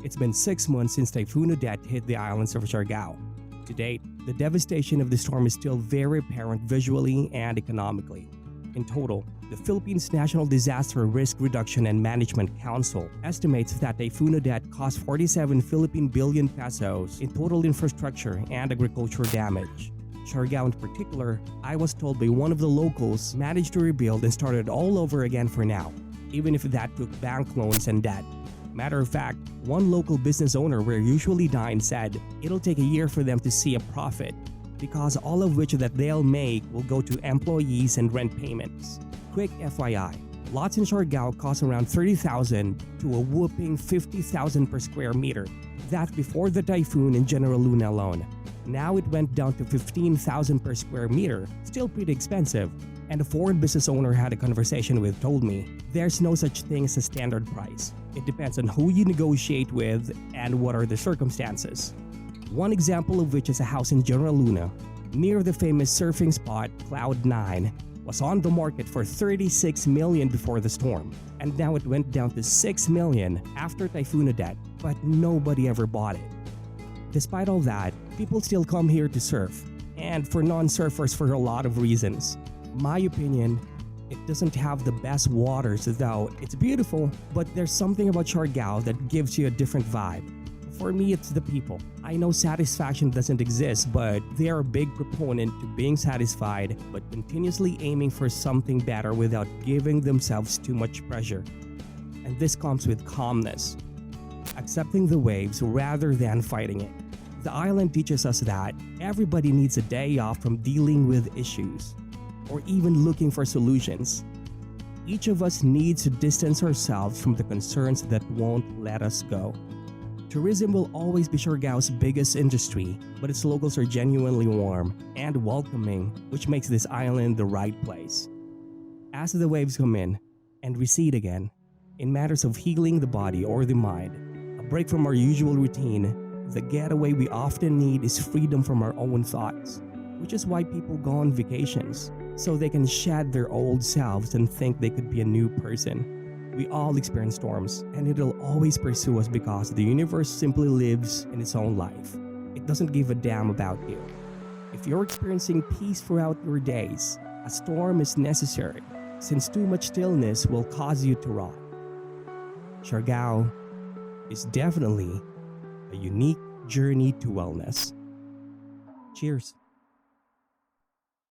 It's been 6 months since Typhoon Odette hit the islands of SIARGAO. To date, the devastation of the storm is still very apparent visually and economically. In total, the Philippines National Disaster Risk Reduction and Management Council estimates that Typhoon Odette cost 47 Philippine billion pesos in total infrastructure and agricultural damage. SIARGAO in particular, I was told by one of the locals, managed to rebuild and started all over again for now, even if that took bank loans and debt. Matter of fact, one local business owner where usually dine said it'll take a year for them to see a profit because all of which that they'll make will go to employees and rent payments. Quick FYI, lots in SIARGAO cost around 30,000 to a whooping 50,000 per square meter. That's before the typhoon in General Luna alone. Now it went down to 15,000 per square meter, still pretty expensive. And a foreign business owner had a conversation with told me, there's no such thing as a standard price. It depends on who you negotiate with and what are the circumstances. One example of which is a house in General Luna, near the famous surfing spot Cloud 9, was on the market for 36 million before the storm. And now it went down to 6 million after Typhoon Odette, but nobody ever bought it. Despite all that, people still come here to surf, and for non-surfers for a lot of reasons. My opinion, it doesn't have the best waters, though it's beautiful, but there's something about SIARGAO that gives you a different vibe. For me, it's the people. I know satisfaction doesn't exist, but they are a big proponent to being satisfied, but continuously aiming for something better without giving themselves too much pressure. And this comes with calmness, accepting the waves rather than fighting it. The island teaches us that everybody needs a day off from dealing with issues, or even looking for solutions. Each of us needs to distance ourselves from the concerns that won't let us go. Tourism will always be SIARGAO's biggest industry, but its locals are genuinely warm and welcoming, which makes this island the right place. As the waves come in and recede again, in matters of healing the body or the mind, a break from our usual routine, the getaway we often need is freedom from our own thoughts, which is why people go on vacations, so they can shed their old selves and think they could be a new person. We all experience storms, and it'll always pursue us because the universe simply lives in its own life. It doesn't give a damn about you. If you're experiencing peace throughout your days, a storm is necessary, since too much stillness will cause you to rot. SIARGAO is definitely a unique journey to wellness. Cheers.